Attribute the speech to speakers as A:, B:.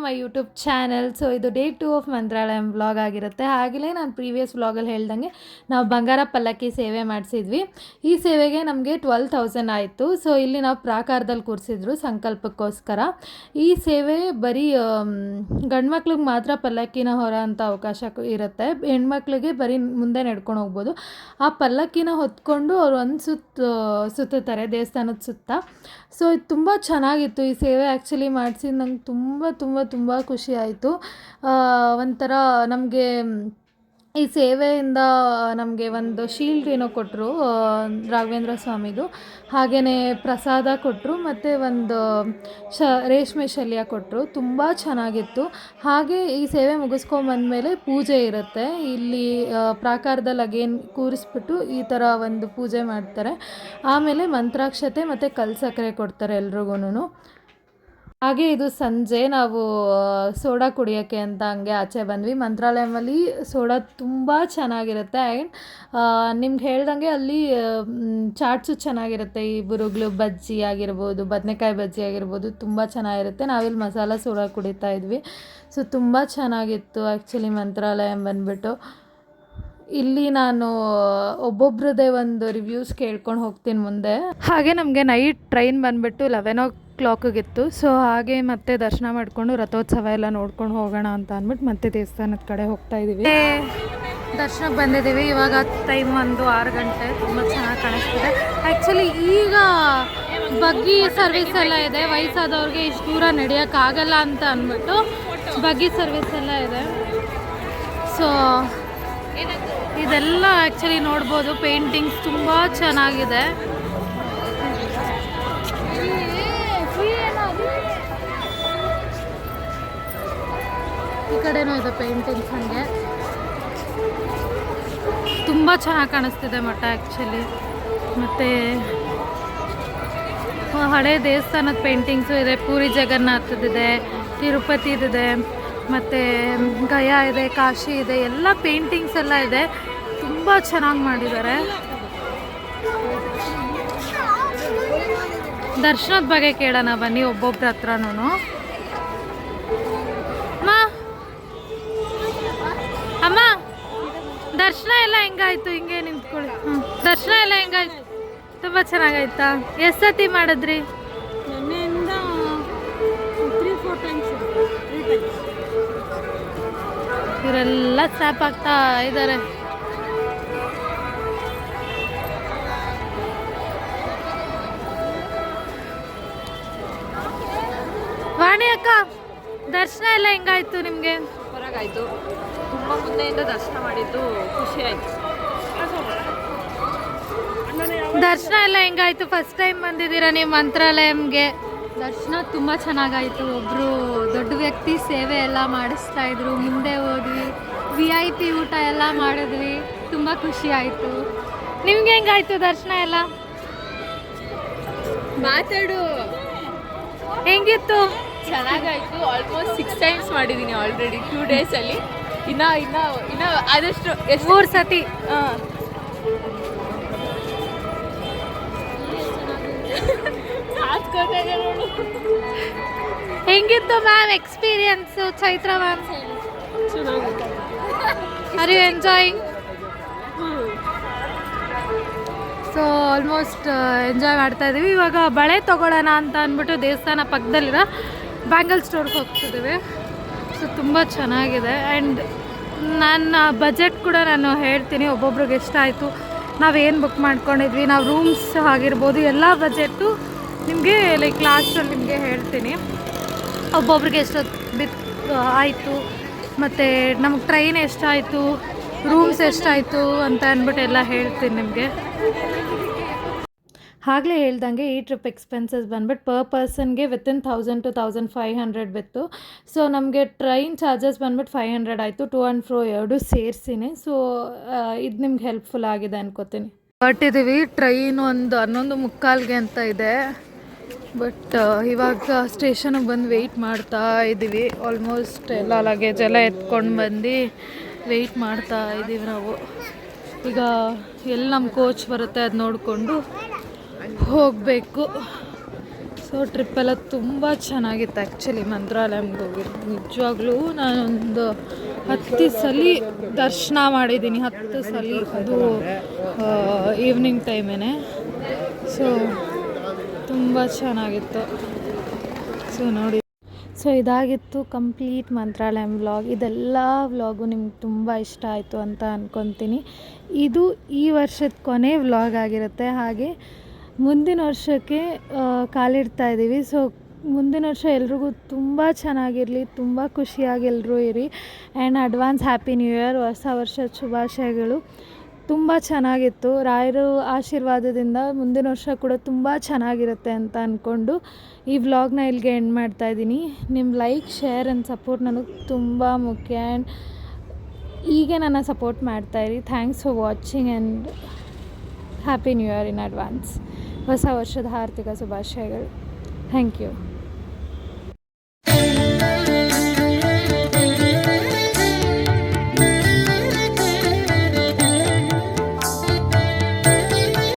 A: My YouTube channel. So ಇದು day 2 of Mantralayam vlog ಆಗಿರುತ್ತೆ. ಹಾಗೆಯೇ ನಾನು ಪ್ರೀವಿಯಸ್ ವ್ಲಾಗಲ್ಲಿ ಹೇಳ್ದಂಗೆ ನಾವು ಬಂಗಾರ ಪಲ್ಲಕ್ಕಿ ಸೇವೆ ಮಾಡಿಸಿದ್ವಿ. ಈ ಸೇವೆಗೆ ನಮಗೆ 12,000 ಆಯಿತು. ಸೊ ಇಲ್ಲಿ ನಾವು ಪ್ರಾಕಾರದಲ್ಲಿ ಕೂರಿಸಿದ್ರು ಸಂಕಲ್ಪಕ್ಕೋಸ್ಕರ. ಈ ಸೇವೆ ಬರೀ ಗಂಡು ಮಕ್ಳಿಗೆ ಮಾತ್ರ ಪಲ್ಲಕ್ಕಿನ ಹೊರ ಅಂತ ಅವಕಾಶ ಇರುತ್ತೆ. ಹೆಣ್ಮಕ್ಳಿಗೆ ಬರೀ ಮುಂದೆ ನಡ್ಕೊಂಡು ಹೋಗ್ಬೋದು. ಆ ಪಲ್ಲಕ್ಕಿನ ಹೊತ್ಕೊಂಡು ಅವರು ಒಂದು ಸುತ್ತುತ್ತಾರೆ ದೇವಸ್ಥಾನದ ಸುತ್ತ. ಸೊ ಇದು ತುಂಬ ಚೆನ್ನಾಗಿತ್ತು ಈ ಸೇವೆ ಆ್ಯಕ್ಚುಲಿ ಮಾಡಿಸಿ ನಂಗೆ ತುಂಬ ಖುಷಿ ಆಯಿತು. ಒಂಥರ ನಮಗೆ ಈ ಸೇವೆಯಿಂದ ನಮಗೆ ಒಂದು ಶೀಲ್ಡ್ ಏನೋ ಕೊಟ್ಟರು ರಾಘವೇಂದ್ರ ಸ್ವಾಮಿದು. ಹಾಗೆಯೇ ಪ್ರಸಾದ ಕೊಟ್ಟರು ಮತ್ತು ಒಂದು ರೇಷ್ಮೆ ಶಲ್ಯ ಕೊಟ್ಟರು. ತುಂಬ ಚೆನ್ನಾಗಿತ್ತು. ಹಾಗೆ ಈ ಸೇವೆ ಮುಗಿಸ್ಕೊಂಬಂದಮೇಲೆ ಪೂಜೆ ಇರುತ್ತೆ. ಇಲ್ಲಿ ಪ್ರಾಕಾರದಲ್ಲಿ ಅಗೇನ್ ಕೂರಿಸ್ಬಿಟ್ಟು ಈ ಥರ ಒಂದು ಪೂಜೆ ಮಾಡ್ತಾರೆ. ಆಮೇಲೆ ಮಂತ್ರಾಕ್ಷತೆ ಮತ್ತು ಕಲ್ಸಕ್ಕರೆ ಕೊಡ್ತಾರೆ ಎಲ್ರಿಗೂ. ಹಾಗೆ ಇದು ಸಂಜೆ ನಾವು ಸೋಡಾ ಕುಡಿಯೋಕ್ಕೆ ಅಂತ ಹಂಗೆ ಆಚೆ ಬಂದ್ವಿ. ಮಂತ್ರಾಲಯದಲ್ಲಿ ಸೋಡಾ ತುಂಬ ಚೆನ್ನಾಗಿರುತ್ತೆ. ಆ್ಯಂಡ್ ನಿಮ್ಗೆ ಹೇಳ್ದಂಗೆ ಅಲ್ಲಿ ಚಾಟ್ಸು ಚೆನ್ನಾಗಿರುತ್ತೆ. ಈ ಬುರುಗ್ಲು ಬಜ್ಜಿ ಆಗಿರ್ಬೋದು, ಬದನೆಕಾಯಿ ಬಜ್ಜಿ ಆಗಿರ್ಬೋದು, ತುಂಬ ಚೆನ್ನಾಗಿರುತ್ತೆ. ನಾವಿಲ್ಲಿ ಮಸಾಲ ಸೋಡಾ ಕುಡಿತಾ ಇದ್ವಿ. ಸೊ ತುಂಬ ಚೆನ್ನಾಗಿತ್ತು ಆ್ಯಕ್ಚುಲಿ ಮಂತ್ರಾಲಯ ಬಂದುಬಿಟ್ಟು. ಇಲ್ಲಿ ನಾನು ಒಬ್ಬೊಬ್ರದ್ದೇ ಒಂದು ರಿವ್ಯೂಸ್ ಕೇಳ್ಕೊಂಡು ಹೋಗ್ತೀನಿ ಮುಂದೆ. ಹಾಗೆ ನಮಗೆ ನೈಟ್ ಟ್ರೈನ್ ಬಂದುಬಿಟ್ಟು 11 o'clock. ಸೊ ಹಾಗೆ ಮತ್ತೆ ದರ್ಶನ ಮಾಡಿಕೊಂಡು ರಥೋತ್ಸವ ಎಲ್ಲ ನೋಡ್ಕೊಂಡು ಹೋಗೋಣ ಅಂತ ಅಂದ್ಬಿಟ್ಟು ಮತ್ತೆ ದೇವಸ್ಥಾನದ ಕಡೆ ಹೋಗ್ತಾ ಇದ್ದೀವಿ. ದರ್ಶನಕ್ಕೆ ಬಂದಿದ್ದೀವಿ. ಇವಾಗ ಟೈಮ್ ಒಂದು 6 ಗಂಟೆ. ತುಂಬ ಚೆನ್ನಾಗಿ ಕಾಣಿಸ್ತಿದೆ. ಆ್ಯಕ್ಚುಲಿ ಈಗ ಬಗ್ಗಿ ಸರ್ವಿಸ್ ಎಲ್ಲ ಇದೆ. ವಯಸ್ಸಾದವ್ರಿಗೆ ಇಷ್ಟು ದೂರ ನಡೆಯೋಕ್ಕಾಗಲ್ಲ ಅಂತ ಅಂದ್ಬಿಟ್ಟು ಬಗ್ಗಿ ಸರ್ವಿಸ್ ಎಲ್ಲ ಇದೆ. ಸೊ ಇದೆಲ್ಲ ಆ್ಯಕ್ಚುಲಿ ನೋಡ್ಬೋದು. ಪೇಂಟಿಂಗ್ಸ್ ತುಂಬ ಚೆನ್ನಾಗಿದೆ. ಈ ಕಡೆನೂ ಇದೆ ಪೇಂಟಿಂಗ್ಸ್. ಹಾಗೆ ತುಂಬ ಚೆನ್ನಾಗಿ ಕಾಣಿಸ್ತಿದೆ ಮಠ ಆ್ಯಕ್ಚುಲಿ. ಮತ್ತು ಹಳೆ ದೇವಸ್ಥಾನದ ಪೇಂಟಿಂಗ್ಸು ಇದೆ. ಪೂರಿ ಜಗನ್ನಾಥದಿದೆ, ತಿರುಪತಿದಿದೆ, ಮತ್ತು ಗಯಾ ಇದೆ, ಕಾಶಿ ಇದೆ. ಎಲ್ಲ ಪೇಂಟಿಂಗ್ಸ್ ಎಲ್ಲ ಇದೆ. ತುಂಬ ಚೆನ್ನಾಗಿ ಮಾಡಿದ್ದಾರೆ. ದರ್ಶನದ ಬಗ್ಗೆ ಕೇಳೋಣ ಬನ್ನಿ ಒಬ್ಬೊಬ್ರ ಹತ್ರನೂ. ಅಮ್ಮ ದರ್ಶನ ಎಲ್ಲ ಹೆಂಗಾಯ್ತು? ಹಿಂಗೆ ನಿಂತ್ಕೊಳ್ಳಿ. ದರ್ಶನ ಎಲ್ಲ ಹೆಂಗಾಯ್ತು? ತುಂಬ ಚೆನ್ನಾಗಾಯ್ತಾ? ಎಷ್ಟು ಸತಿ ಮಾಡಿದ್ರಿ?
B: ನಿನ್ನೆಯಿಂದ 3-4 times.
A: ಇವರೆಲ್ಲ ಸ್ಟಾಪ್ ಆಗ್ತಾ ಇದ್ದಾರೆ. ವಾಣಿ ಅಕ್ಕ, ದರ್ಶನ ಎಲ್ಲ ಹೆಂಗಾಯ್ತು ನಿಮಗೆ?
B: ಹೊರಗಾಯ್ತು. ತುಂಬ ಮುಂದೆಯಿಂದ ದರ್ಶನ ಮಾಡಿದ್ದು ಖುಷಿ ಆಯಿತು.
A: ದರ್ಶನ ಎಲ್ಲ ಹೆಂಗಾಯ್ತು? ಫಸ್ಟ್ ಟೈಮ್ ಬಂದಿದ್ದೀರಾ ನೀವು ಮಂತ್ರಾಲಯಂಗೆ?
C: ದರ್ಶನ ತುಂಬ ಚೆನ್ನಾಗಾಯಿತು. ಒಬ್ಬರು ದೊಡ್ಡ ವ್ಯಕ್ತಿ ಸೇವೆ ಎಲ್ಲ ಮಾಡಿಸ್ತಾ ಇದ್ರು. ಮುಂದೆ ಹೋದ್ವಿ, VIP ಊಟ ಎಲ್ಲ ಮಾಡಿದ್ವಿ. ತುಂಬ ಖುಷಿ ಆಯಿತು.
A: ನಿಮ್ಗೆ ಹೆಂಗಾಯ್ತು ದರ್ಶನ ಎಲ್ಲ?
B: ಮಾತಾಡು.
A: ಹೆಂಗಿತ್ತು?
B: ಚೆನ್ನಾಗಾಯಿತು. ಆಲ್ಮೋಸ್ಟ್ 6 times ಮಾಡಿದ್ದೀನಿ ಆಲ್ರೆಡಿ 2 daysಲ್ಲಿ. ಇನ್ನು ಆದಷ್ಟು
A: 3 ಸತಿ. ಹೆಂಗಿತ್ತು ma'am experience? Chaitra ma'am, are you enjoying? So almost enjoy ಮಾಡ್ತಾ ಇದ್ದೀವಿ. ಇವಾಗ ಬಳೆ ತೊಗೊಳ್ಳೋಣ ಅಂತ ಅಂದ್ಬಿಟ್ಟು ದೇವಸ್ಥಾನ ಪಕ್ಕದಲ್ಲಿರೋ ಬ್ಯಾಂಗಲ್ ಸ್ಟೋರ್ಗೆ ಹೋಗ್ತಿದ್ದೀವಿ. ಸೊ ತುಂಬ ಚೆನ್ನಾಗಿದೆ. ಆ್ಯಂಡ್ ನನ್ನ ಬಜೆಟ್ ಕೂಡ ನಾನು ಹೇಳ್ತೀನಿ ಒಬ್ಬೊಬ್ರಿಗೆ ಎಷ್ಟಾಯಿತು, ನಾವೇನು ಬುಕ್ ಮಾಡ್ಕೊಂಡಿದ್ವಿ, ನಾವು ರೂಮ್ಸ್ ಆಗಿರ್ಬೋದು, ಎಲ್ಲ ಬಜೆಟ್ಟು ನಿಮಗೆ ಲೈಕ್ ಲಾಸ್ಟಲ್ಲಿ ನಿಮಗೆ ಹೇಳ್ತೀನಿ. ಒಬ್ಬೊಬ್ರಿಗೆ ಎಷ್ಟೊತ್ತು ಆಯಿತು, ಮತ್ತು ನಮಗೆ ಟ್ರೈನ್ ಎಷ್ಟಾಯಿತು, ರೂಮ್ಸ್ ಎಷ್ಟಾಯಿತು ಅಂತ ಅಂದ್ಬಿಟ್ಟು ಎಲ್ಲ ಹೇಳ್ತೀನಿ ನಿಮಗೆ. ಆಗಲೇ ಹೇಳ್ದಂಗೆ ಈ ಟ್ರಿಪ್ ಎಕ್ಸ್ಪೆನ್ಸಸ್ ಬಂದ್ಬಿಟ್ಟು ಪರ್ ಪರ್ಸನ್ಗೆ ವಿತಿನ್ 1000 to 1500 ಬಿತ್ತು. ಸೊ ನಮಗೆ ಟ್ರೈನ್ ಚಾರ್ಜಸ್ ಬಂದ್ಬಿಟ್ಟು 500 ಆಯಿತು. ಟು ಆ್ಯಂಡ್ ಫ್ರೋ ಎರಡು ಸೇರಿಸಿನೇ. ಸೊ ಇದು ನಿಮ್ಗೆ ಹೆಲ್ಪ್ಫುಲ್ ಆಗಿದೆ ಅನ್ಕೋತೀನಿ. ಹೊರಟಿದ್ದೀವಿ. ಟ್ರೈನ್ ಒಂದು 11:45 ಅಂತ ಇದೆ. ಬಟ್ ಇವಾಗ ಸ್ಟೇಷನಿಗೆ ಬಂದು ವೆಯ್ಟ್ ಮಾಡ್ತಾ ಇದ್ದೀವಿ. ಆಲ್ಮೋಸ್ಟ್ ಎಲ್ಲ ಲಗೇಜ್ ಎಲ್ಲ ಎತ್ಕೊಂಡು ಬಂದು ವೆಯ್ಟ್ ಮಾಡ್ತಾ ಇದ್ದೀವಿ ನಾವು. ಈಗ ಎಲ್ಲಿ ನಮ್ಮ ಕೋಚ್ ಬರುತ್ತೆ ಅದು ನೋಡಿಕೊಂಡು ಹೋಗಬೇಕು. ಸೊ ಟ್ರಿಪ್ಪೆಲ್ಲ ತುಂಬ ಚೆನ್ನಾಗಿತ್ತು ಆ್ಯಕ್ಚುಲಿ. ಮಂತ್ರಾಲಯಂಗೆ ಹೋಗಿದ್ದು ನಿಜವಾಗ್ಲೂ ನಾನೊಂದು 10 ಸಲ ದರ್ಶನ ಮಾಡಿದ್ದೀನಿ, 10 ಸಲ. ಅದು ಈವ್ನಿಂಗ್ ಟೈಮೇ. ಸೊ ತುಂಬ ಚೆನ್ನಾಗಿತ್ತು. ಸೊ ನೋಡಿ, ಸೊ ಇದಾಗಿತ್ತು ಕಂಪ್ಲೀಟ್ ಮಂತ್ರಾಲಯಂ ವ್ಲಾಗ್. ಇದೆಲ್ಲ ವ್ಲಾಗು ನಿಮ್ಗೆ ತುಂಬ ಇಷ್ಟ ಆಯಿತು ಅಂತ ಅಂದ್ಕೊತೀನಿ. ಇದು ಈ ವರ್ಷದ ಕೊನೆ ವ್ಲಾಗ್ ಆಗಿರುತ್ತೆ. ಹಾಗೆ ಮುಂದಿನ ವರ್ಷಕ್ಕೆ ಕಾಲಿಡ್ತಾ ಇದ್ದೀವಿ. ಸೊ ಮುಂದಿನ ವರ್ಷ ಎಲ್ರಿಗೂ ತುಂಬ ಚೆನ್ನಾಗಿರಲಿ, ತುಂಬ ಖುಷಿಯಾಗಿ ಎಲ್ಲರೂ ಇರಿ. And advance happy new year, ಹೊಸ ವರ್ಷದ ಶುಭಾಶಯಗಳು. ತುಂಬ ಚೆನ್ನಾಗಿತ್ತು. ರಾಯರ ಆಶೀರ್ವಾದದಿಂದ ಮುಂದಿನ ವರ್ಷ ಕೂಡ ತುಂಬ ಚೆನ್ನಾಗಿರುತ್ತೆ ಅಂತ ಅಂದ್ಕೊಂಡು ಈ ವ್ಲಾಗ್ನ ಇಲ್ಲಿಗೆ ಎಂಡ್ ಮಾಡ್ತಾಯಿದ್ದೀನಿ. ನಿಮ್ಮ ಲೈಕ್, ಶೇರ್ ಆ್ಯಂಡ್ ಸಪೋರ್ಟ್ ನನಗೆ ತುಂಬ ಮುಖ್ಯ. ಆ್ಯಂಡ್ ಹೀಗೆ ನನ್ನ ಸಪೋರ್ಟ್ ಮಾಡ್ತಾಯಿರಿ. Thanks for watching and happy new year in advance. ಹೊಸ ವರ್ಷದ ಹಾರ್ದಿಕ ಶುಭಾಶಯಗಳು. Thank you.